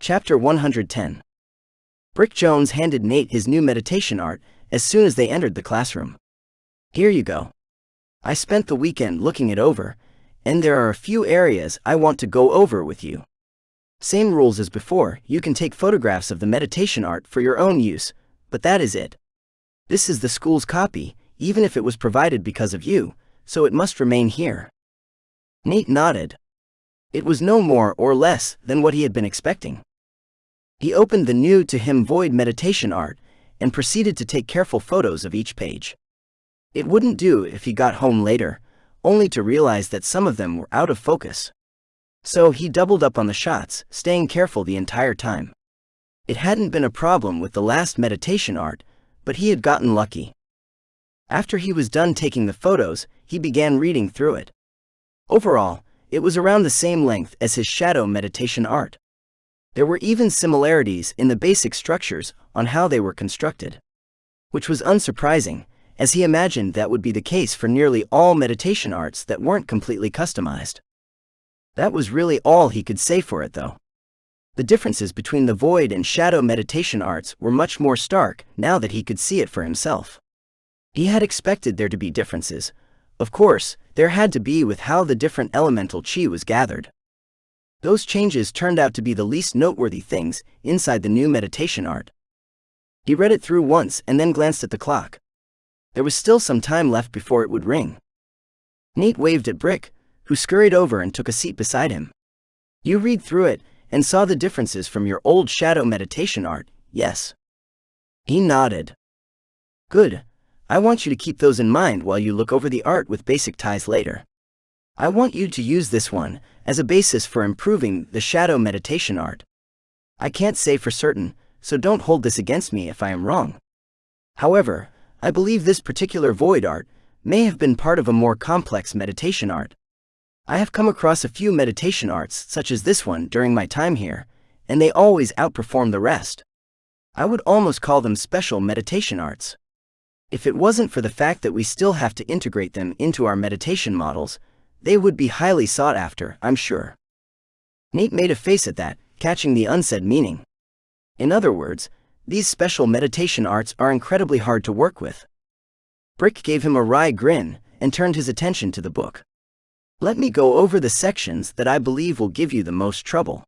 Chapter 110. Brick Jones handed Nate his new meditation art as soon as they entered the classroom. Here you go. I spent the weekend looking it over, and there are a few areas I want to go over with you. Same rules as before, you can take photographs of the meditation art for your own use, but that is it. This is the school's copy, even if it was provided because of you, so it must remain here. Nate nodded. It was no more or less than what he had been expecting. He opened the new-to-him void meditation art and proceeded to take careful photos of each page. It wouldn't do if he got home later, only to realize that some of them were out of focus. So he doubled up on the shots, staying careful the entire time. It hadn't been a problem with the last meditation art, but he had gotten lucky. After he was done taking the photos, he began reading through it. Overall, it was around the same length as his shadow meditation art. There were even similarities in the basic structures on how they were constructed, which was unsurprising, as he imagined that would be the case for nearly all meditation arts that weren't completely customized. That was really all he could say for it, though. The differences between the void and shadow meditation arts were much more stark now that he could see it for himself. He had expected there to be differences. Of course, there had to be with how the different elemental chi was gathered. Those changes turned out to be the least noteworthy things inside the new meditation art. He read it through once and then glanced at the clock. There was still some time left before it would ring. Nate waved at Brick, who scurried over and took a seat beside him. You read through it and saw the differences from your old shadow meditation art, yes? He nodded. Good. I want you to keep those in mind while you look over the art with basic ties later. I want you to use this one as a basis for improving the shadow meditation art. I can't say for certain, so don't hold this against me if I am wrong. However, I believe this particular void art may have been part of a more complex meditation art. I have come across a few meditation arts such as this one during my time here, and they always outperform the rest. I would almost call them special meditation arts. If it wasn't for the fact that we still have to integrate them into our meditation models, they would be highly sought after, I'm sure. Nate made a face at that, catching the unsaid meaning. In other words, these special meditation arts are incredibly hard to work with. Brick gave him a wry grin and turned his attention to the book. Let me go over the sections that I believe will give you the most trouble.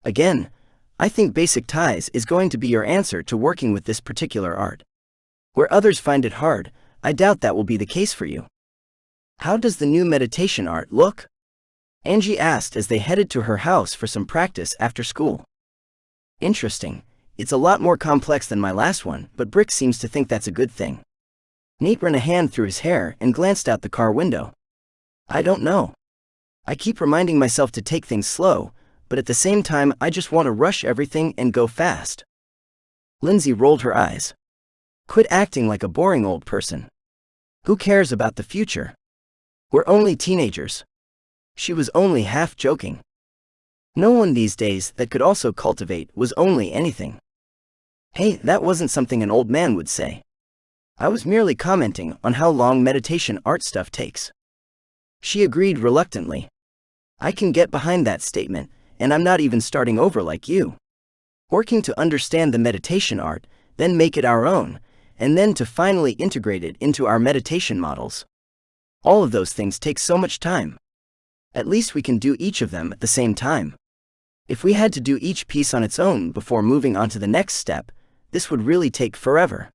Again, I think basic ties is going to be your answer to working with this particular art. Where others find it hard, I doubt that will be the case for you. How does the new meditation art look? Angie asked as they headed to her house for some practice after school. Interesting. It's a lot more complex than my last one, but Brick seems to think that's a good thing. Nate ran a hand through his hair and glanced out the car window. I don't know. I keep reminding myself to take things slow, but at the same time I just want to rush everything and go fast. Lindsay rolled her eyes. Quit acting like a boring old person. Who cares about the future? We're only teenagers. She was only half joking. No one these days that could also cultivate was only anything. Hey, that wasn't something an old man would say. I was merely commenting on how long meditation art stuff takes. She agreed reluctantly. I can get behind that statement, and I'm not even starting over like you. Working to understand the meditation art, then make it our own, and then to finally integrate it into our meditation models. All of those things take so much time. At least we can do each of them at the same time. If we had to do each piece on its own before moving on to the next step, this would really take forever.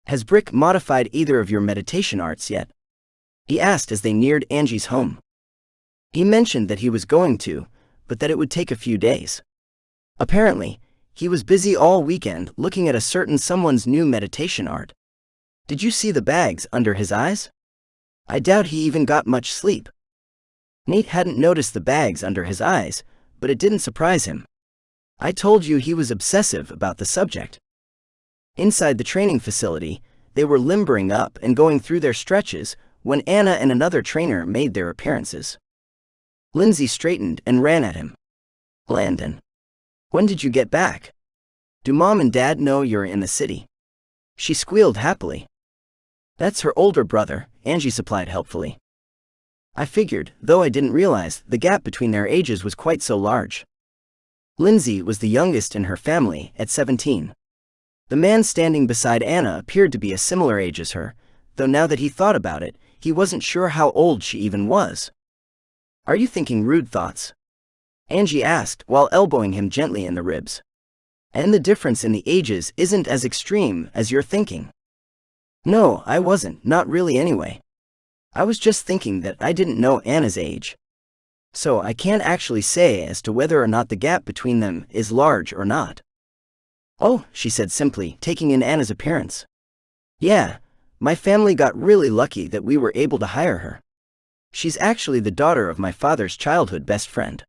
Has Brick modified either of your meditation arts yet? He asked as they neared Angie's home. He mentioned that he was going to, but that it would take a few days. Apparently, he was busy all weekend looking at a certain someone's new meditation art. Did you see the bags under his eyes? I doubt he even got much sleep. Nate hadn't noticed the bags under his eyes, but it didn't surprise him. I told you he was obsessive about the subject. Inside the training facility, they were limbering up and going through their stretches when Anna and another trainer made their appearances. Lindsay straightened and ran at him. Landon. When did you get back? Do Mom and Dad know you're in the city? She squealed happily. That's her older brother, Angie supplied helpfully. I figured, though I didn't realize the gap between their ages was quite so large. Lindsay was the youngest in her family at 17. The man standing beside Anna appeared to be a similar age as her, though now that he thought about it, he wasn't sure how old she even was. "Are you thinking rude thoughts?" Angie asked while elbowing him gently in the ribs. "And the difference in the ages isn't as extreme as you're thinking." "No, I wasn't, not really anyway. I was just thinking that I didn't know Anna's age. So I can't actually say as to whether or not the gap between them is large or not." "Oh," she said simply, taking in Anna's appearance. "Yeah, my family got really lucky that we were able to hire her. She's actually the daughter of my father's childhood best friend."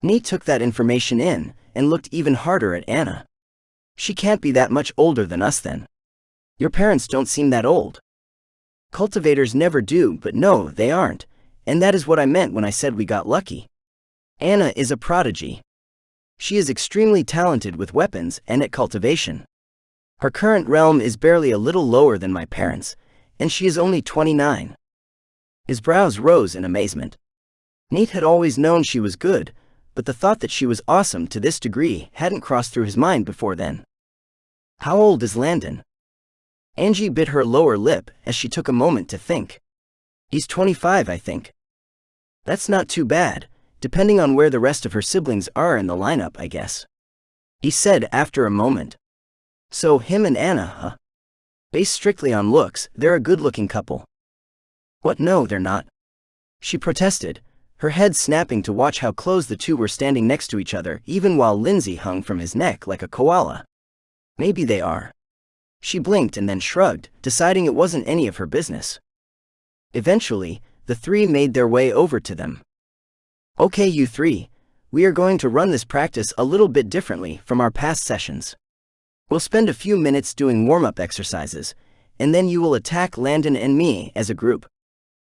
Nate took that information in and looked even harder at Anna. "She can't be that much older than us then. Your parents don't seem that old." "Cultivators never do, but no, they aren't, and that is what I meant when I said we got lucky. Anna is a prodigy. She is extremely talented with weapons and at cultivation. Her current realm is barely a little lower than my parents, and she is only 29. His brows rose in amazement. Nate had always known she was good, but the thought that she was awesome to this degree hadn't crossed through his mind before then. "How old is Landon?" Angie bit her lower lip as she took a moment to think. "He's 25, I think." "That's not too bad, depending on where the rest of her siblings are in the lineup, I guess," he said after a moment. "So him and Anna, huh? Based strictly on looks, they're a good-looking couple." "What? No, they're not," she protested, her head snapping to watch how close the two were standing next to each other even while Lindsay hung from his neck like a koala. "Maybe they are." She blinked and then shrugged, deciding it wasn't any of her business. Eventually, the three made their way over to them. "Okay, you three, we are going to run this practice a little bit differently from our past sessions. We'll spend a few minutes doing warm-up exercises, and then you will attack Landon and me as a group.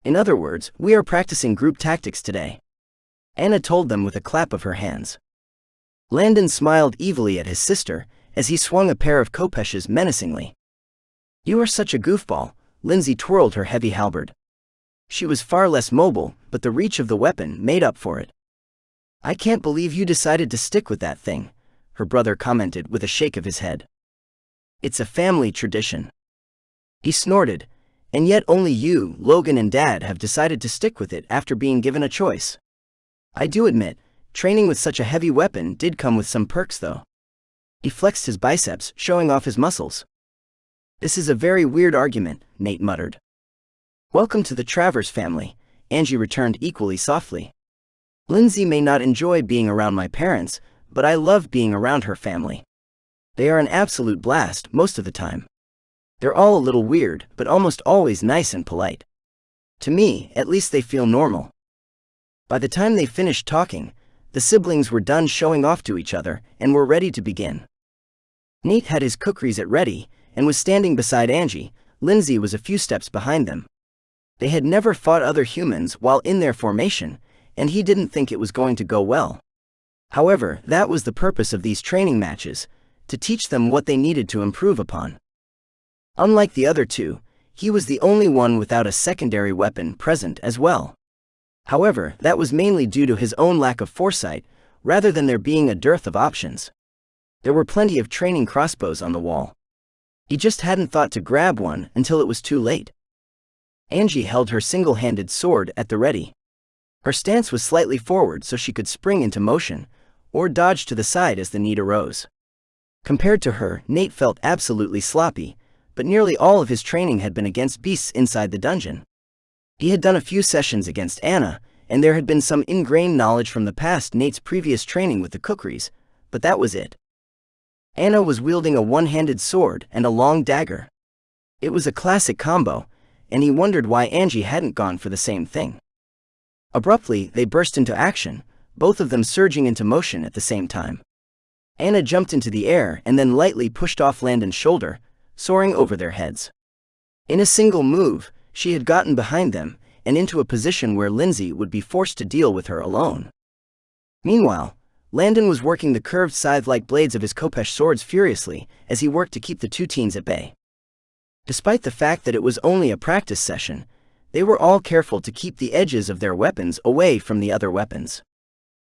In other words, we are practicing group tactics today," Anna told them with a clap of her hands. Landon smiled evilly at his sister as he swung a pair of kopeshes menacingly. "You are such a goofball," Lindsay twirled her heavy halberd. She was far less mobile, but the reach of the weapon made up for it. "I can't believe you decided to stick with that thing," her brother commented with a shake of his head. "It's a family tradition." He snorted, "And yet only you, Logan and Dad have decided to stick with it after being given a choice. I do admit, training with such a heavy weapon did come with some perks though." He flexed his biceps, showing off his muscles. "This is a very weird argument," Nate muttered. "Welcome to the Travers family," Angie returned equally softly. "Lindsay may not enjoy being around my parents, but I love being around her family. They are an absolute blast most of the time. They're all a little weird, but almost always nice and polite. To me, at least they feel normal." By the time they finished talking, the siblings were done showing off to each other and were ready to begin. Nate had his cookeries at ready and was standing beside Angie. Lindsay was a few steps behind them. They had never fought other humans while in their formation, and he didn't think it was going to go well. However, that was the purpose of these training matches, to teach them what they needed to improve upon. Unlike the other two, he was the only one without a secondary weapon present as well. However, that was mainly due to his own lack of foresight, rather than there being a dearth of options. There were plenty of training crossbows on the wall. He just hadn't thought to grab one until it was too late. Angie held her single-handed sword at the ready. Her stance was slightly forward so she could spring into motion, or dodge to the side as the need arose. Compared to her, Nate felt absolutely sloppy, but nearly all of his training had been against beasts inside the dungeon. He had done a few sessions against Anna, and there had been some ingrained knowledge from the past Nate's previous training with the cookeries, but that was it. Anna was wielding a one-handed sword and a long dagger. It was a classic combo, and he wondered why Angie hadn't gone for the same thing. Abruptly, they burst into action, both of them surging into motion at the same time. Anna jumped into the air and then lightly pushed off Landon's shoulder, soaring over their heads. In a single move, she had gotten behind them and into a position where Lindsay would be forced to deal with her alone. Meanwhile, Landon was working the curved scythe-like blades of his kopesh swords furiously as he worked to keep the two teens at bay. Despite the fact that it was only a practice session, they were all careful to keep the edges of their weapons away from the other weapons.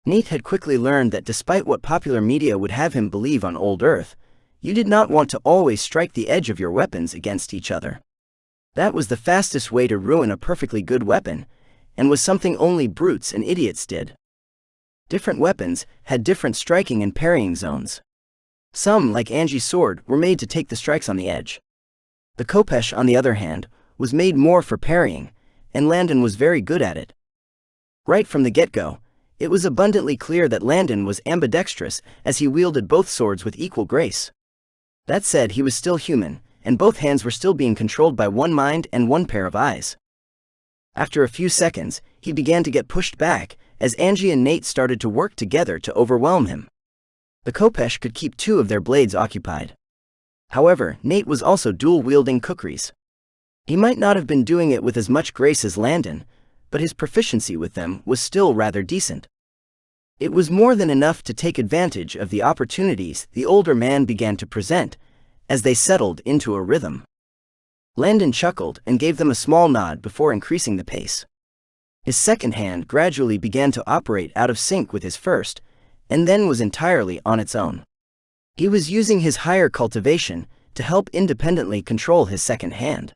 Nate had quickly learned that despite what popular media would have him believe on Old Earth, you did not want to always strike the edge of your weapons against each other. That was the fastest way to ruin a perfectly good weapon, and was something only brutes and idiots did. Different weapons had different striking and parrying zones. Some, like Angie's sword, were made to take the strikes on the edge. The Khopesh, on the other hand, was made more for parrying, and Landon was very good at it. Right from the get-go, it was abundantly clear that Landon was ambidextrous as he wielded both swords with equal grace. That said, he was still human, and both hands were still being controlled by one mind and one pair of eyes. After a few seconds, he began to get pushed back, as Angie and Nate started to work together to overwhelm him. The Khopesh could keep 2 of their blades occupied. However, Nate was also dual-wielding kukris. He might not have been doing it with as much grace as Landon, but his proficiency with them was still rather decent. It was more than enough to take advantage of the opportunities the older man began to present, as they settled into a rhythm. Landon chuckled and gave them a small nod before increasing the pace. His second hand gradually began to operate out of sync with his first, and then was entirely on its own. He was using his higher cultivation to help independently control his second hand.